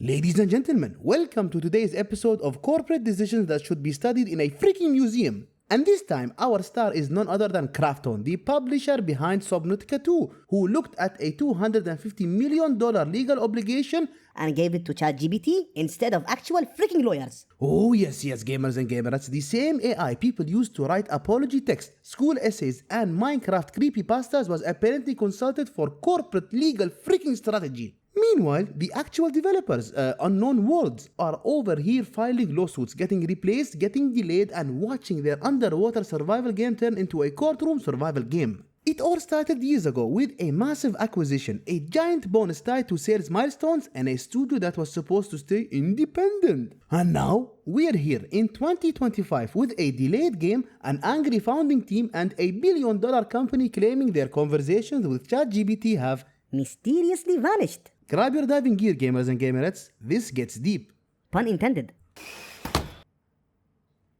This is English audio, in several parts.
Ladies and gentlemen, welcome to today's episode of Corporate Decisions That Should Be Studied in a Freaking Museum. And this time, our star is none other than Krafton, the publisher behind Subnautica 2, who looked at a $250 million legal obligation and gave it to ChatGPT instead of actual freaking lawyers. Oh yes, gamers and gamerettes, the same AI people used to write apology text, school essays, and Minecraft creepypastas was apparently consulted for corporate legal freaking strategy. Meanwhile, the actual developers, Unknown Worlds, are over here filing lawsuits, getting replaced, getting delayed, and watching their underwater survival game turn into a courtroom survival game. It all started years ago with a massive acquisition, a giant bonus tied to sales milestones, and a studio that was supposed to stay independent. And now, we're here in 2025 with a delayed game, an angry founding team, and a billion-dollar company claiming their conversations with ChatGPT have mysteriously vanished. Grab your diving gear, gamers and gamerettes. This gets deep. Pun intended.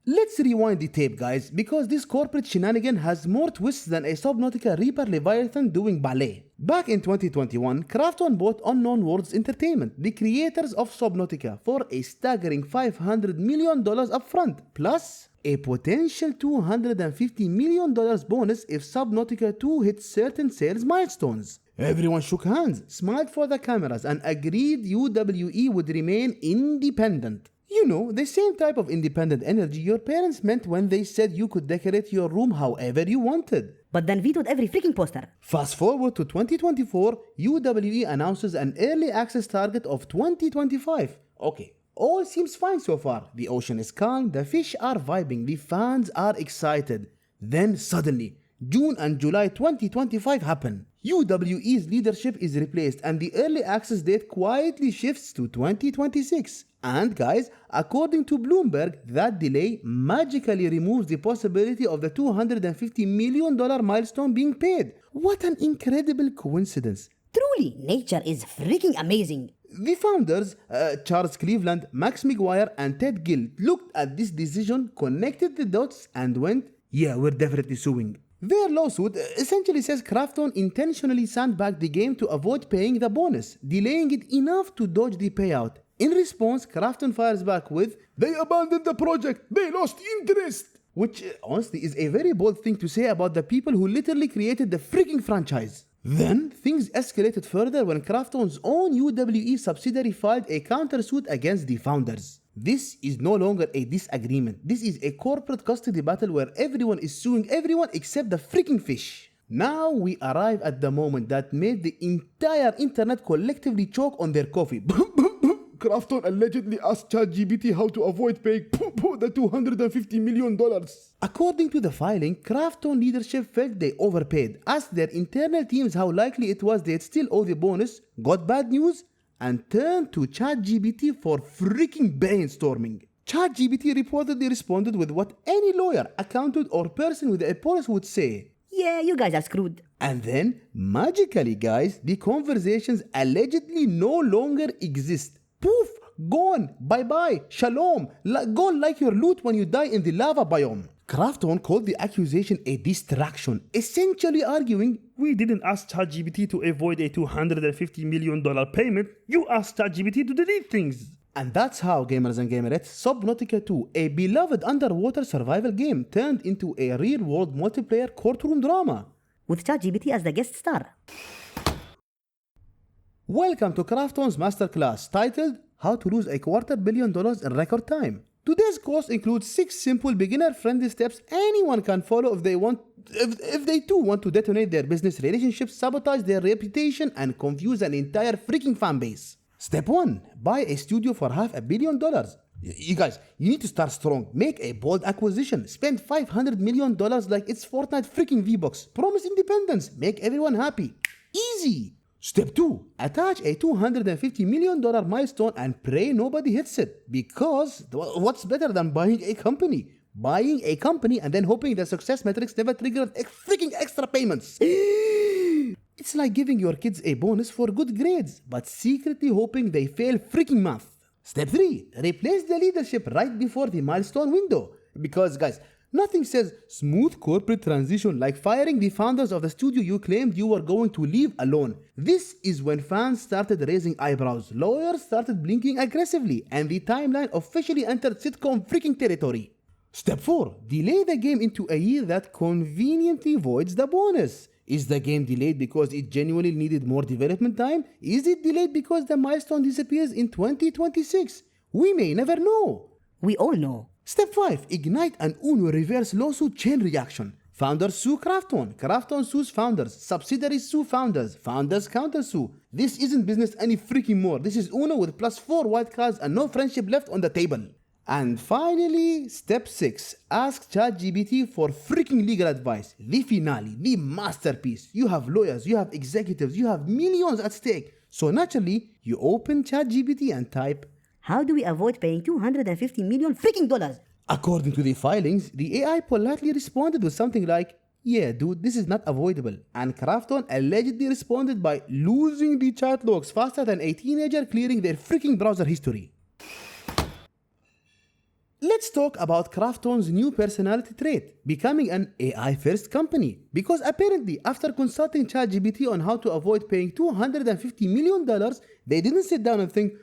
Let's rewind the tape, guys, because this corporate shenanigan has more twists than a Subnautica Reaper Leviathan doing ballet. Back in 2021, Krafton bought Unknown Worlds Entertainment, the creators of Subnautica, for a staggering $500 million upfront, plus a potential $250 million bonus if Subnautica 2 hits certain sales milestones. Everyone shook hands, smiled for the cameras, and agreed UWE would remain independent. You know, the same type of independent energy your parents meant when they said you could decorate your room however you wanted. But then vetoed every freaking poster. Fast forward to 2024, UWE announces an early access target of 2025. Okay, all seems fine so far. The ocean is calm, the fish are vibing, the fans are excited. Then suddenly, June and July 2025 happen. UWE's leadership is replaced and the early access date quietly shifts to 2026. And guys, according to Bloomberg, that delay magically removes the possibility of the $250 million milestone being paid. What an incredible coincidence. Truly, nature is freaking amazing. The founders, Charles Cleveland, Max McGuire, and Ted Gill, looked at this decision, connected the dots, and went, yeah, we're definitely suing. Their lawsuit essentially says Krafton intentionally sandbagged the game to avoid paying the bonus, delaying it enough to dodge the payout. In response, Krafton fires back with, they abandoned the project, they lost interest! Which honestly is a very bold thing to say about the people who literally created the freaking franchise. Then, things escalated further when Krafton's own UWE subsidiary filed a countersuit against the founders. This is no longer a disagreement. This is a corporate custody battle where everyone is suing everyone except the freaking fish. Now we arrive at the moment that made the entire internet collectively choke on their coffee. Krafton allegedly asked ChatGPT how to avoid paying the $250 million. According to the filing, Krafton leadership felt they overpaid, asked their internal teams how likely it was they'd still owe the bonus, got bad news, and turned to ChatGPT for freaking brainstorming. ChatGPT reportedly responded with what any lawyer, accountant, or person with a pulse would say. Yeah, you guys are screwed. And then, magically guys, the conversations allegedly no longer exist. Poof! Gone! Bye-bye! Shalom! Gone like your loot when you die in the lava biome. Krafton called the accusation a distraction, essentially arguing, we didn't ask ChatGPT to avoid a $250 million payment, you asked ChatGPT to delete things. And that's how, gamers and gamerettes, Subnautica 2, a beloved underwater survival game, turned into a real-world multiplayer courtroom drama. With ChatGPT as the guest star. Welcome to Krafton's masterclass titled, How to Lose $250 million in Record Time. Today's course includes 6 simple beginner-friendly steps anyone can follow if they too want to detonate their business relationships, sabotage their reputation, and confuse an entire freaking fanbase. Step 1. Buy a studio for $500 million. You guys, you need to start strong. Make a bold acquisition. Spend $500 million like it's Fortnite freaking V-Bucks. Promise independence. Make everyone happy. Easy. Step 2. Attach a $250 million milestone and pray nobody hits it. Because what's better than buying a company? Buying a company and then hoping the success metrics never trigger freaking extra payments. It's like giving your kids a bonus for good grades, but secretly hoping they fail freaking math. Step 3. Replace the leadership right before the milestone window. Because guys, Nothing says smooth corporate transition like firing the founders of the studio you claimed you were going to leave alone. This is when fans started raising eyebrows, lawyers started blinking aggressively, and the timeline officially entered sitcom freaking territory. Step 4. Delay the game into a year that conveniently voids the bonus. Is the game delayed because it genuinely needed more development time? Is it delayed because the milestone disappears in 2026? We may never know. We all know. Step 5. Ignite an Uno reverse lawsuit chain reaction. Founders sue Krafton. Krafton sues founders. Subsidiaries sue founders. Founders counter sue. This isn't business any freaking more. This is Uno with +4 white cards and no friendship left on the table. And finally, step 6. Ask ChatGPT for freaking legal advice. The finale, the masterpiece. You have lawyers, you have executives, you have millions at stake. So naturally, you open ChatGPT and type, how do we avoid paying $250 million freaking dollars? according to the filings, the AI politely responded with something like, yeah dude, this is not avoidable. And Krafton allegedly responded by losing the chat logs faster than a teenager clearing their freaking browser history. Let's talk about Krafton's new personality trait, becoming an AI-first company. Because apparently, after consulting ChatGPT on how to avoid paying $250 million, they didn't sit down and think,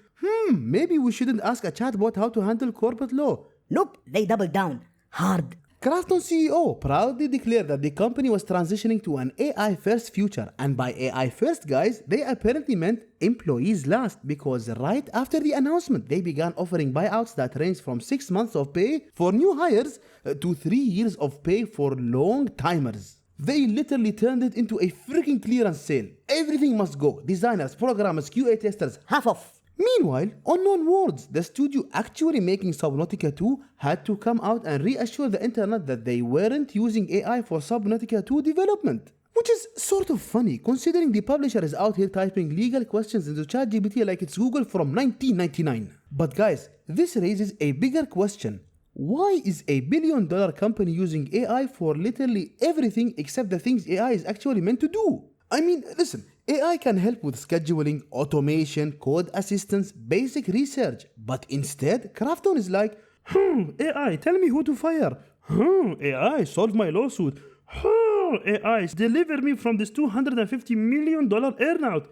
maybe we shouldn't ask a chatbot how to handle corporate law. Nope, they doubled down. Hard. Krafton CEO proudly declared that the company was transitioning to an AI-first future, and by AI-first, guys, they apparently meant employees last, because right after the announcement, they began offering buyouts that ranged from 6 months of pay for new hires to 3 years of pay for long-timers. They literally turned it into a freaking clearance sale. Everything must go. Designers, programmers, QA testers, Half off. Meanwhile, unknown words, the studio actually making Subnautica 2 had to come out and reassure the internet that they weren't using AI for Subnautica 2 development. Which is sort of funny, considering the publisher is out here typing legal questions into ChatGPT like it's Google from 1999. But guys, this raises a bigger question. Why is a billion-dollar company using AI for literally everything except the things AI is actually meant to do? I mean, listen, AI can help with scheduling, automation, code assistance, basic research. But instead, Krafton is like, AI, tell me who to fire. AI, solve my lawsuit. AI, deliver me from this $250 million earnout.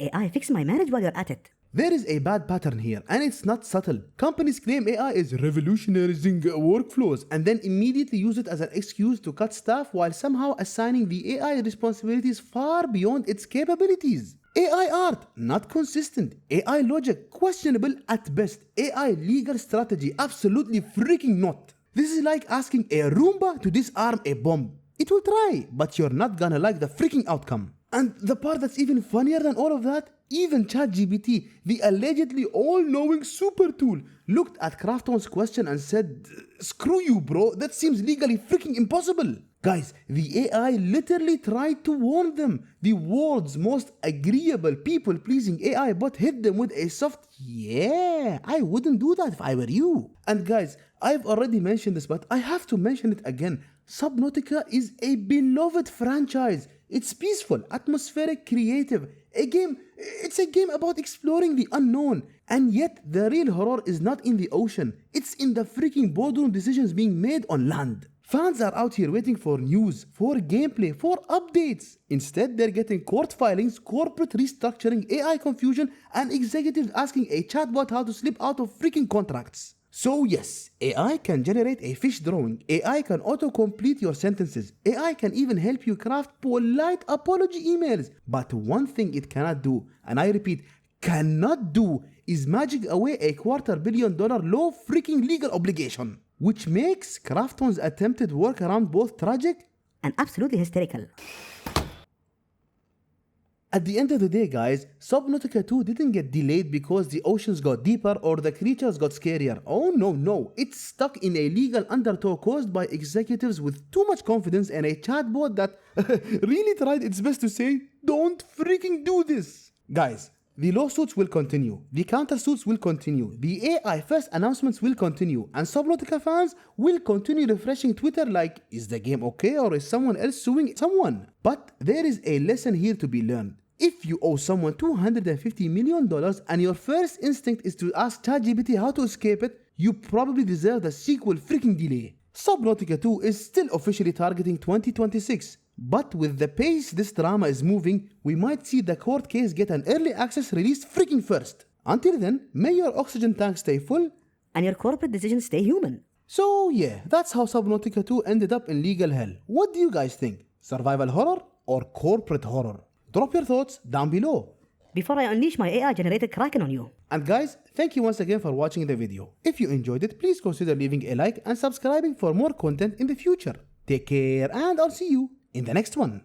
AI, fix my marriage while you're at it. There is a bad pattern here, and it's not subtle. Companies claim AI is revolutionizing workflows and then immediately use it as an excuse to cut staff while somehow assigning the AI responsibilities far beyond its capabilities. AI art, not consistent. AI logic, questionable at best. AI legal strategy, absolutely freaking not. This is like asking a Roomba to disarm a bomb. It will try, but you're not gonna like the freaking outcome. And the part that's even funnier than all of that, even ChatGPT, the allegedly all-knowing super tool, looked at Krafton's question and said, screw you bro, that seems legally freaking impossible. Guys, the AI literally tried to warn them. The world's most agreeable people-pleasing AI bot hit them with a soft, yeah, I wouldn't do that if I were you. And guys, I've already mentioned this, but I have to mention it again. Subnautica is a beloved franchise. It's peaceful, atmospheric, creative. It's a game about exploring the unknown. And yet, the real horror is not in the ocean. It's in the freaking boardroom decisions being made on land. Fans are out here waiting for news, for gameplay, for updates. Instead, they're getting court filings, corporate restructuring, AI confusion, and executives asking a chatbot how to slip out of freaking contracts. So yes, AI can generate a fish drawing, AI can autocomplete your sentences, AI can even help you craft polite apology emails. But one thing it cannot do, and I repeat, cannot do, is magic away a $250 million low freaking legal obligation. Which makes Krafton's attempted workaround both tragic and absolutely hysterical. At the end of the day, guys, Subnautica 2 didn't get delayed because the oceans got deeper or the creatures got scarier. Oh no, it's stuck in a legal undertow caused by executives with too much confidence and a chatbot that really tried its best to say, don't freaking do this. Guys, the lawsuits will continue, the countersuits will continue, the AI first announcements will continue, and Subnautica fans will continue refreshing Twitter like, is the game okay or is someone else suing someone? But there is a lesson here to be learned. If you owe someone $250 million and your first instinct is to ask ChatGPT how to escape it, you probably deserve the sequel freaking delay. Subnautica 2 is still officially targeting 2026, but with the pace this drama is moving, we might see the court case get an early access release freaking first. Until then, may your oxygen tank stay full, And your corporate decisions stay human. So yeah, that's how Subnautica 2 ended up in legal hell. What do you guys think? Survival horror or corporate horror? Drop your thoughts down below. Before I unleash my AI-generated Kraken on you. And guys, thank you once again for watching the video. If you enjoyed it, please consider leaving a like and subscribing for more content in the future. Take care and I'll see you in the next one.